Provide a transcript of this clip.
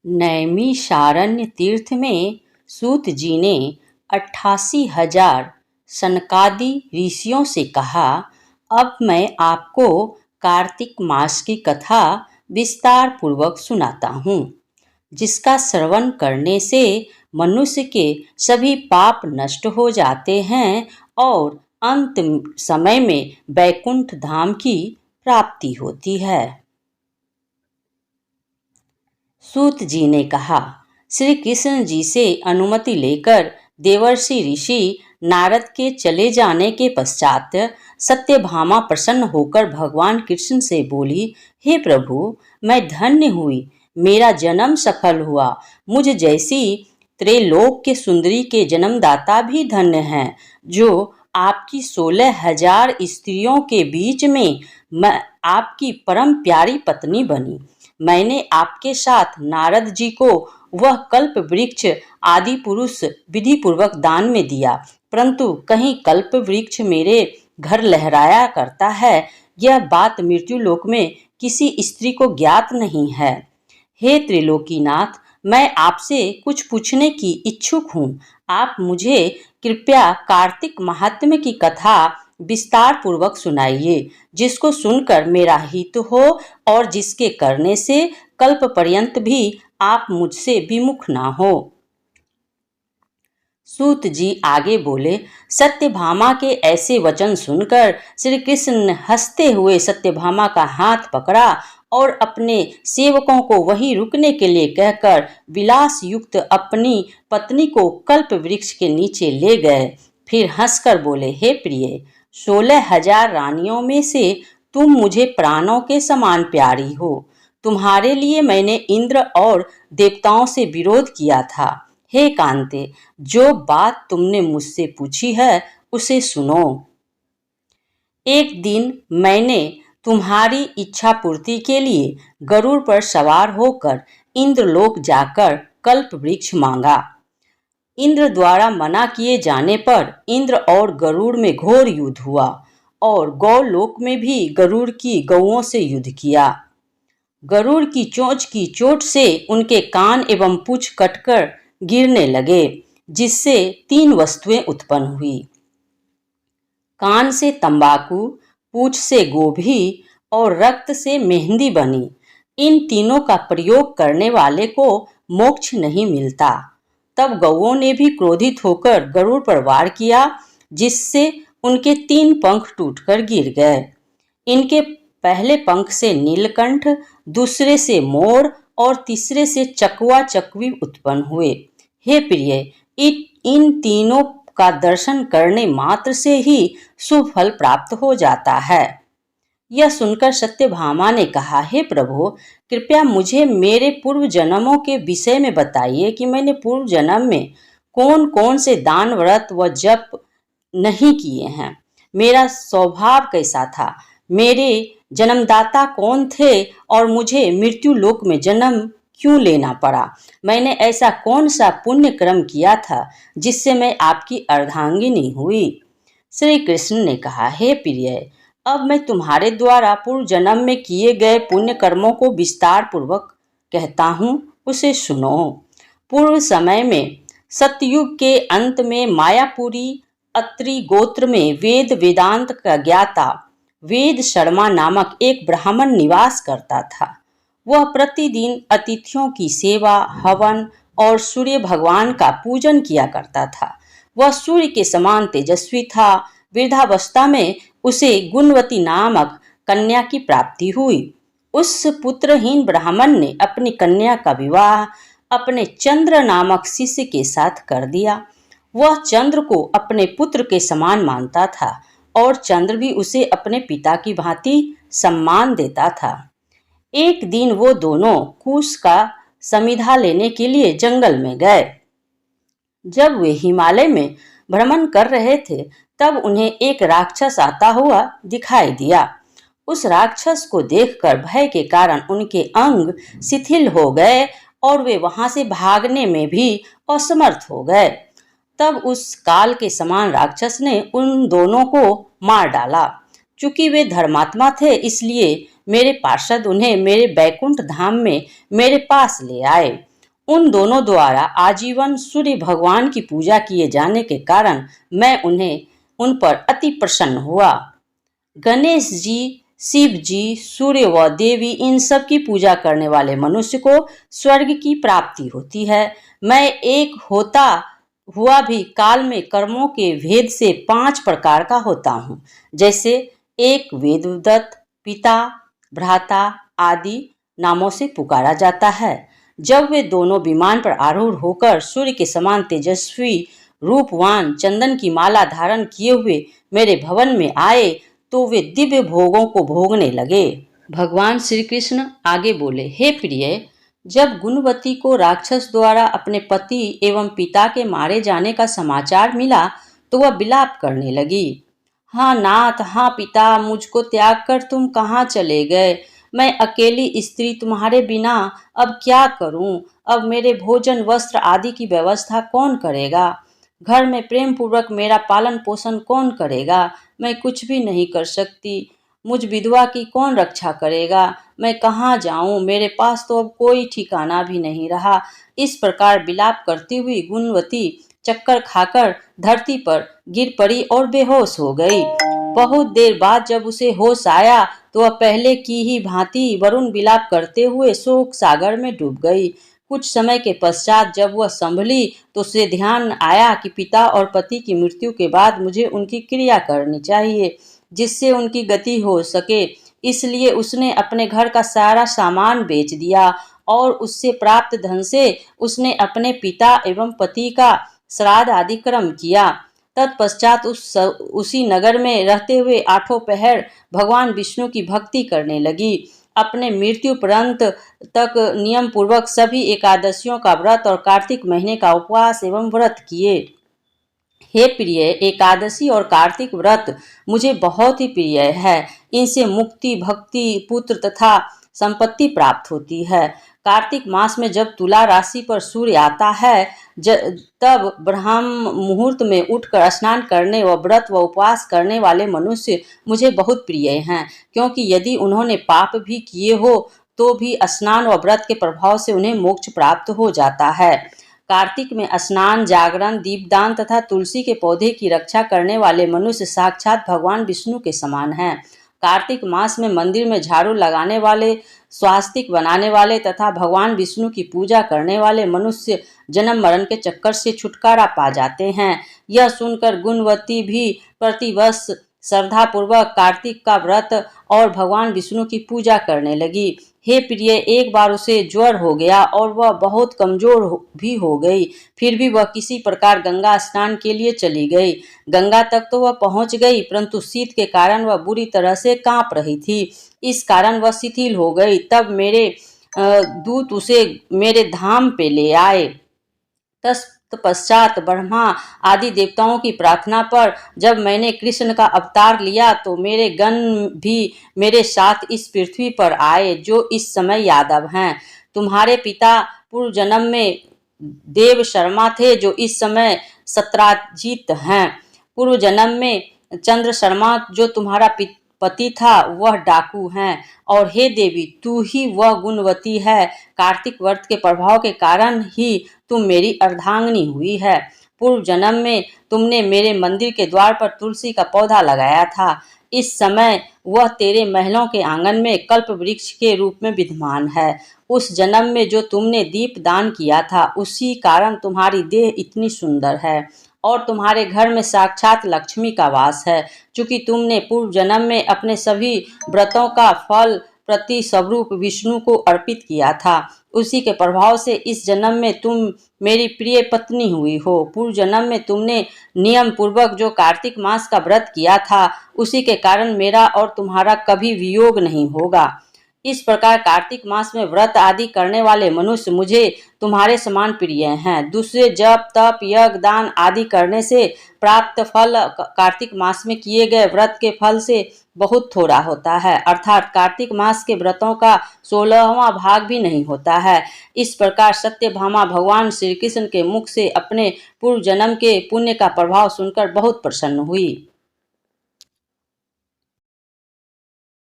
नैमिषारण्य तीर्थ में सूत जी ने 88,000 सनकादि ऋषियों से कहा, अब मैं आपको कार्तिक मास की कथा विस्तार पूर्वक सुनाता हूँ, जिसका श्रवण करने से मनुष्य के सभी पाप नष्ट हो जाते हैं और अंत समय में वैकुंठ धाम की प्राप्ति होती है। सूत जी ने कहा, श्री कृष्ण जी से अनुमति लेकर देवर्षि ऋषि नारद के चले जाने के पश्चात सत्यभामा प्रसन्न होकर भगवान कृष्ण से बोली, हे प्रभु, मैं धन्य हुई, मेरा जन्म सफल हुआ। मुझ जैसी त्रैलोक के सुंदरी के जन्मदाता भी धन्य हैं, जो आपकी 16,000 स्त्रियों के बीच में मैं आपकी परम प्यारी पत्नी बनी। मैंने आपके साथ नारद जी को वह कल्प वृक्ष आदि पुरुष विधि पूर्वक दान में दिया, परंतु कहीं कल्प वृक्ष मेरे घर लहराया करता है, यह बात मृत्यु लोक में किसी स्त्री को ज्ञात नहीं है। हे त्रिलोकीनाथ, मैं आपसे कुछ पूछने की इच्छुक हूँ। आप मुझे कृपया कार्तिक महात्म्य की कथा विस्तार पूर्वक सुनाइए, जिसको सुनकर मेरा हित हो और जिसके करने से कल्प पर्यंत भी आप मुझसे विमुख ना हो। सूत जी आगे बोले, सत्यभामा के ऐसे वचन सुनकर श्री कृष्ण ने हंसते हुए सत्यभामा का हाथ पकड़ा और अपने सेवकों को वहीं रुकने के लिए कहकर विलास युक्त अपनी पत्नी को कल्प वृक्ष के नीचे ले गए। फिर हंसकर बोले, हे प्रिय, 16,000 रानियों में से तुम मुझे प्राणों के समान प्यारी हो। तुम्हारे लिए मैंने इंद्र और देवताओं से विरोध किया था। हे कांते, जो बात तुमने मुझसे पूछी है उसे सुनो। एक दिन मैंने तुम्हारी इच्छा पूर्ति के लिए गरुड़ पर सवार होकर इंद्रलोक जाकर कल्प वृक्ष मांगा। इंद्र द्वारा मना किए जाने पर इंद्र और गरुड़ में घोर युद्ध हुआ और गौलोक में भी गरुड़ की गौओं से युद्ध किया। गरुड़ की चोंच की चोट से उनके कान एवं पूंछ कटकर गिरने लगे, जिससे 3 वस्तुएं उत्पन्न हुई। कान से तंबाकू, पूंछ से गोभी और रक्त से मेहंदी बनी। इन तीनों का प्रयोग करने वाले को मोक्ष नहीं मिलता। तब गौओं ने भी क्रोधित होकर गरुड़ पर वार किया, जिससे उनके 3 पंख टूटकर गिर गए। इनके पहले पंख से नीलकंठ, दूसरे से मोर और तीसरे से चकवा चकवी उत्पन्न हुए। हे प्रिय, इन तीनों का दर्शन करने मात्र से ही शुभ फल प्राप्त हो जाता है। यह सुनकर सत्यभामा ने कहा, हे प्रभु, कृपया मुझे मेरे पूर्व जन्मों के विषय में बताइए कि मैंने पूर्व जन्म में कौन कौन से दान, व्रत व जप नहीं किए हैं। मेरा स्वभाव कैसा था, मेरे जन्मदाता कौन थे और मुझे मृत्यु लोक में जन्म क्यों लेना पड़ा। मैंने ऐसा कौन सा पुण्य कर्म किया था जिससे मैं आपकी अर्धांगिनी हुई। श्री कृष्ण ने कहा, हे प्रिय, अब मैं तुम्हारे द्वारा पूर्व जन्म में किए गए पुण्य कर्मों को विस्तार पूर्वक कहता हूँ, उसे सुनो। पूर्व समय में सतयुग के अंत में मायापुरी अत्रि गोत्र में वेद वेदांत का ज्ञाता वेद शर्मा नामक एक ब्राह्मण निवास करता था। वह प्रतिदिन अतिथियों की सेवा, हवन और सूर्य भगवान का पूजन किया करता था। वह सूर्य के समान तेजस्वी था। वृद्धावस्था में उसे गुणवती नामक कन्या की प्राप्ति हुई। उस पुत्रहीन ब्राह्मण ने अपनी कन्या का विवाह अपने चंद्र नामक शिष्य के साथ कर दिया। वह चंद्र को अपने पुत्र के समान मानता था और चंद्र भी उसे अपने पिता की भांति सम्मान देता था। एक दिन वो दोनों कुश का समिधा लेने के लिए जंगल में गए। जब वे हिमालय में भ्रमण कर रहे थे, तब उन्हें एक राक्षस आता हुआ दिखाई दिया। उस राक्षस को देखकर भय के कारण उनके अंग शिथिल हो गए और वे वहां से भागने में भी असमर्थ हो गए। तब उस काल के समान राक्षस ने उन दोनों को मार डाला। चूंकि वे धर्मात्मा थे, इसलिए मेरे पार्षद उन्हें मेरे बैकुंठ धाम में मेरे पास ले आए। उन दोनों द्वारा आजीवन सूर्य भगवान की पूजा किए जाने के कारण मैं उन पर अति प्रसन्न हुआ। गणेश जी, शिव जी, सूर्य व देवी, इन सब की पूजा करने वाले मनुष्य को स्वर्ग की प्राप्ति होती है। मैं एक होता हुआ भी काल में कर्मों के भेद से 5 प्रकार का होता हूँ। जैसे एक वेददत्त, पिता, भ्राता आदि नामों से पुकारा जाता है। जब वे दोनों विमान पर आरूढ़ होकर सूर्य के समान तेजस्वी रूपवान चंदन की माला धारण किए हुए मेरे भवन में आए तो वे दिव्य भोगों को भोगने लगे। भगवान श्री कृष्ण आगे बोले, हे प्रिय, जब गुणवती को राक्षस द्वारा अपने पति एवं पिता के मारे जाने का समाचार मिला तो वह विलाप करने लगी। हाँ नाथ, हाँ पिता, मुझको त्याग कर तुम कहाँ चले गए? मैं अकेली स्त्री तुम्हारे बिना अब क्या करूं? अब मेरे भोजन वस्त्र आदि की व्यवस्था कौन करेगा? घर में प्रेम पूर्वक मेरा पालन पोषण कौन करेगा? मैं कुछ भी नहीं कर सकती। मुझ विधवा की कौन रक्षा करेगा? मैं कहाँ जाऊं? मेरे पास तो अब कोई ठिकाना भी नहीं रहा। इस प्रकार विलाप करती हुई गुणवती चक्कर खाकर धरती पर गिर पड़ी और बेहोश हो गई। बहुत देर बाद जब उसे होश आया तो वह पहले की ही भांति वरुण विलाप करते हुए शोक सागर में डूब गई। कुछ समय के पश्चात जब वह संभली तो उसे ध्यान आया कि पिता और पति की मृत्यु के बाद मुझे उनकी क्रिया करनी चाहिए जिससे उनकी गति हो सके। इसलिए उसने अपने घर का सारा सामान बेच दिया और उससे प्राप्त धन से उसने अपने पिता एवं पति का श्राद्ध आदि कर्म किया। तत्पश्चात उसी नगर में रहते हुए 8 पहर भगवान विष्णु की भक्ति करने लगी। अपने मृत्यु पर्यंत तक नियम पूर्वक सभी एकादशियों का व्रत और कार्तिक महीने का उपवास एवं व्रत किए। हे प्रिय, एकादशी और कार्तिक व्रत मुझे बहुत ही प्रिय है। इनसे मुक्ति, भक्ति, पुत्र तथा संपत्ति प्राप्त होती है। कार्तिक मास में जब तुला राशि पर सूर्य आता है तब ब्रह्म मुहूर्त में उठकर स्नान करने व व्रत व उपवास करने वाले मनुष्य मुझे बहुत प्रिय हैं, क्योंकि यदि उन्होंने पाप भी किए हो तो भी स्नान व व्रत के प्रभाव से उन्हें मोक्ष प्राप्त हो जाता है। कार्तिक में स्नान, जागरण, दीपदान तथा तुलसी के पौधे की रक्षा करने वाले मनुष्य साक्षात भगवान विष्णु के समान हैं। कार्तिक मास में मंदिर में झाड़ू लगाने वाले, स्वास्तिक बनाने वाले तथा भगवान विष्णु की पूजा करने वाले मनुष्य जन्म मरण के चक्कर से छुटकारा पा जाते हैं। यह सुनकर गुणवती भी प्रतिवर्ष श्रद्धा पूर्वक कार्तिक का व्रत और भगवान विष्णु की पूजा करने लगी। हे प्रिय, एक बार उसे ज्वर हो गया और वह बहुत कमजोर भी हो गई। फिर भी वह किसी प्रकार गंगा स्नान के लिए चली गई। गंगा तक तो वह पहुंच गई, परंतु शीत के कारण वह बुरी तरह से कांप रही थी। इस कारण वह शिथिल हो गई। तब मेरे दूत उसे मेरे धाम पे ले आए। तत्पश्चात ब्रह्मा आदि देवताओं की प्रार्थना पर जब मैंने कृष्ण का अवतार लिया तो मेरे गण भी मेरे साथ इस पृथ्वी पर आए, जो इस समय यादव हैं। तुम्हारे पिता पूर्व जन्म में देव शर्मा थे, जो इस समय सत्राजित हैं। पूर्व जन्म में चंद्र शर्मा, जो तुम्हारा पति था, वह डाकू हैं। और हे देवी, तू ही वह गुणवती है। कार्तिक व्रत के प्रभाव के कारण ही तुम मेरी अर्धांगिनी हुई है। पूर्व जन्म में तुमने मेरे मंदिर के द्वार पर तुलसी का पौधा लगाया था। इस समय वह तेरे महलों के आंगन में कल्प वृक्ष के रूप में विद्यमान है। उस जन्म में जो तुमने दीप दान किया था, उसी कारण तुम्हारी देह इतनी सुंदर है और तुम्हारे घर में साक्षात लक्ष्मी का वास है। चूंकि तुमने पूर्व जन्म में अपने सभी व्रतों का फल प्रति स्वरूप विष्णु को अर्पित किया था, उसी के प्रभाव से इस जन्म में तुम मेरी प्रिय पत्नी हुई हो। पूर्व जन्म में तुमने नियम पूर्वक जो कार्तिक मास का व्रत किया था, उसी के कारण मेरा और तुम्हारा कभी वियोग नहीं होगा। इस प्रकार कार्तिक मास में व्रत आदि करने वाले मनुष्य मुझे तुम्हारे समान प्रिय हैं। दूसरे जप, तप, यज्ञ, दान आदि करने से प्राप्त फल कार्तिक मास में किए गए व्रत के फल से बहुत थोड़ा होता है, अर्थात कार्तिक मास के व्रतों का 16वां भाग भी नहीं होता है। इस प्रकार सत्यभामा भगवान श्री कृष्ण के मुख से अपने पूर्व जन्म के पुण्य का प्रभाव सुनकर बहुत प्रसन्न हुई।